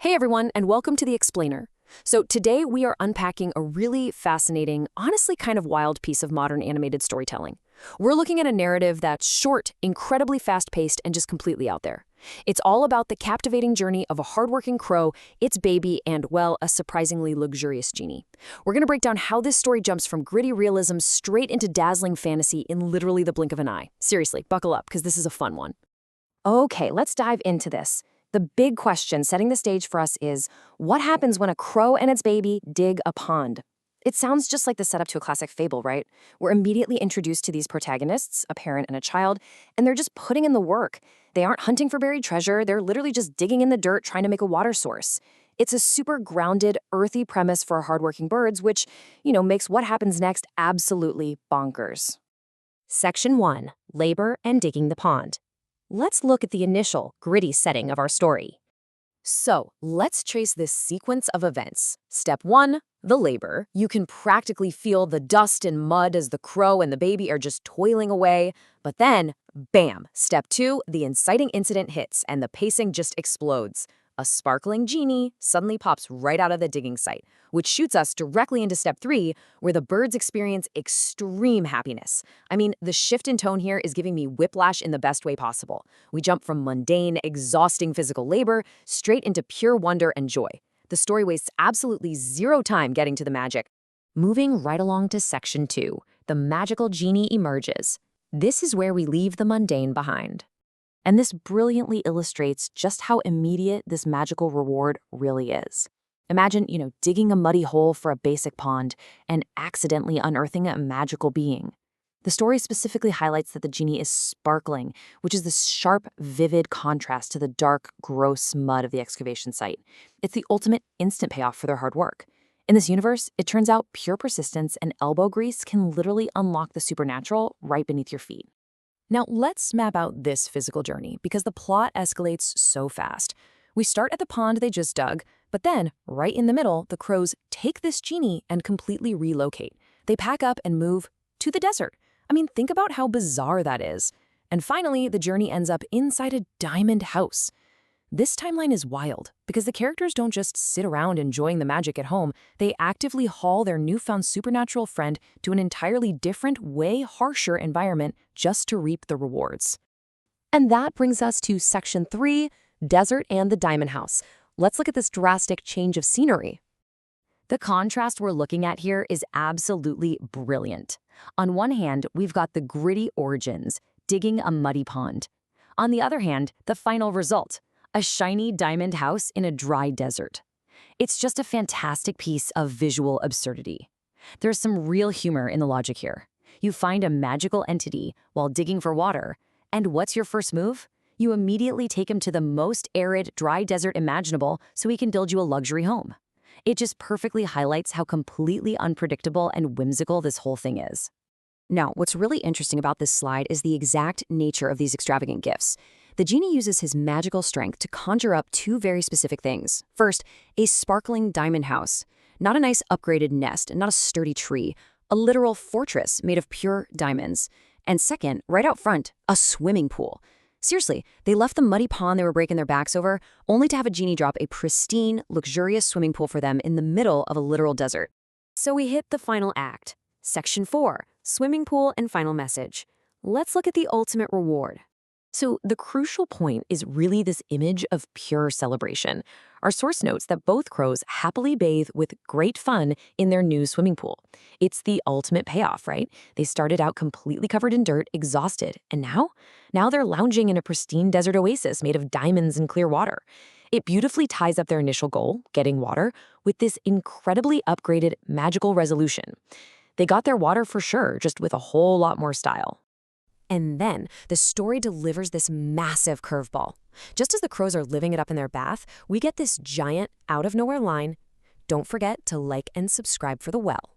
Hey everyone, and welcome to The Explainer. So today we are unpacking a really fascinating, honestly kind of wild piece of modern animated storytelling. We're looking at a narrative that's short, incredibly fast-paced, and just completely out there. It's all about the captivating journey of a hardworking crow, its baby, and, well, a surprisingly luxurious genie. We're going to break down how this story jumps from gritty realism straight into dazzling fantasy in literally the blink of an eye. Seriously, buckle up, because this is a fun one. Okay, let's dive into this. The big question setting the stage for us is, what happens when a crow and its baby dig a pond? It sounds just like the setup to a classic fable, right? We're immediately introduced to these protagonists, a parent and a child, and they're just putting in the work. They aren't hunting for buried treasure, they're literally just digging in the dirt trying to make a water source. It's a super grounded, earthy premise for hardworking birds, which, makes what happens next absolutely bonkers. Section 1. Labor and digging the pond. Let's look at the initial, gritty setting of our story. So, let's trace this sequence of events. Step 1, the labor. You can practically feel the dust and mud as the crow and the baby are just toiling away. But then, bam! Step 2, the inciting incident hits and the pacing just explodes. A sparkling genie suddenly pops right out of the digging site, which shoots us directly into step 3, where the birds experience extreme happiness. I mean, the shift in tone here is giving me whiplash in the best way possible. We jump from mundane, exhausting physical labor straight into pure wonder and joy. The story wastes absolutely zero time getting to the magic. Moving right along to section 2, the magical genie emerges. This is where we leave the mundane behind. And this brilliantly illustrates just how immediate this magical reward really is. Imagine, digging a muddy hole for a basic pond and accidentally unearthing a magical being. The story specifically highlights that the genie is sparkling, which is this sharp, vivid contrast to the dark, gross mud of the excavation site. It's the ultimate instant payoff for their hard work. In this universe, it turns out pure persistence and elbow grease can literally unlock the supernatural right beneath your feet. Now, let's map out this physical journey, because the plot escalates so fast. We start at the pond they just dug, but then, right in the middle, the crows take this genie and completely relocate. They pack up and move to the desert. I mean, think about how bizarre that is. And finally, the journey ends up inside a diamond house. This timeline is wild, because the characters don't just sit around enjoying the magic at home, they actively haul their newfound supernatural friend to an entirely different, way harsher environment just to reap the rewards. And that brings us to section 3, Desert and the Diamond House. Let's look at this drastic change of scenery. The contrast we're looking at here is absolutely brilliant. On one hand, we've got the gritty origins, digging a muddy pond. On the other hand, the final result, a shiny diamond house in a dry desert. It's just a fantastic piece of visual absurdity. There's some real humor in the logic here. You find a magical entity while digging for water, and what's your first move? You immediately take him to the most arid, dry desert imaginable so he can build you a luxury home. It just perfectly highlights how completely unpredictable and whimsical this whole thing is. Now, what's really interesting about this slide is the exact nature of these extravagant gifts. The genie uses his magical strength to conjure up two very specific things. First, a sparkling diamond house. Not a nice upgraded nest, and not a sturdy tree. A literal fortress made of pure diamonds. And second, right out front, a swimming pool. Seriously, they left the muddy pond they were breaking their backs over, only to have a genie drop a pristine, luxurious swimming pool for them in the middle of a literal desert. So we hit the final act. Section 4, Swimming Pool and Final Message. Let's look at the ultimate reward. So the crucial point is really this image of pure celebration. Our source notes that both crows happily bathe with great fun in their new swimming pool. It's the ultimate payoff, right? They started out completely covered in dirt, exhausted, and now they're lounging in a pristine desert oasis made of diamonds and clear water. It beautifully ties up their initial goal, getting water, with this incredibly upgraded magical resolution. They got their water for sure, just with a whole lot more style. And then, the story delivers this massive curveball. Just as the crows are living it up in their bath, we get this giant, out-of-nowhere line, "Don't forget to like and subscribe for the well."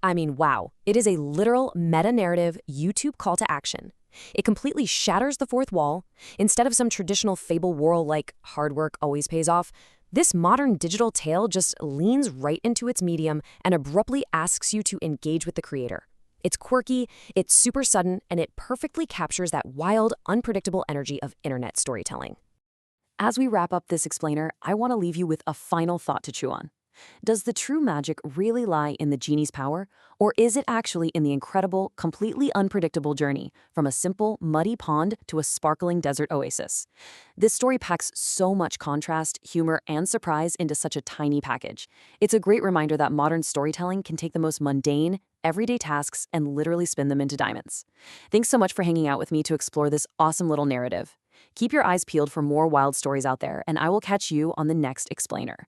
I mean, wow, it is a literal meta-narrative YouTube call to action. It completely shatters the fourth wall. Instead of some traditional fable whirl like hard work always pays off, this modern digital tale just leans right into its medium and abruptly asks you to engage with the creator. It's quirky, it's super sudden, and it perfectly captures that wild, unpredictable energy of internet storytelling. As we wrap up this explainer, I want to leave you with a final thought to chew on. Does the true magic really lie in the genie's power, or is it actually in the incredible, completely unpredictable journey from a simple, muddy pond to a sparkling desert oasis? This story packs so much contrast, humor, and surprise into such a tiny package. It's a great reminder that modern storytelling can take the most mundane, everyday tasks and literally spin them into diamonds. Thanks so much for hanging out with me to explore this awesome little narrative. Keep your eyes peeled for more wild stories out there, and I will catch you on the next explainer.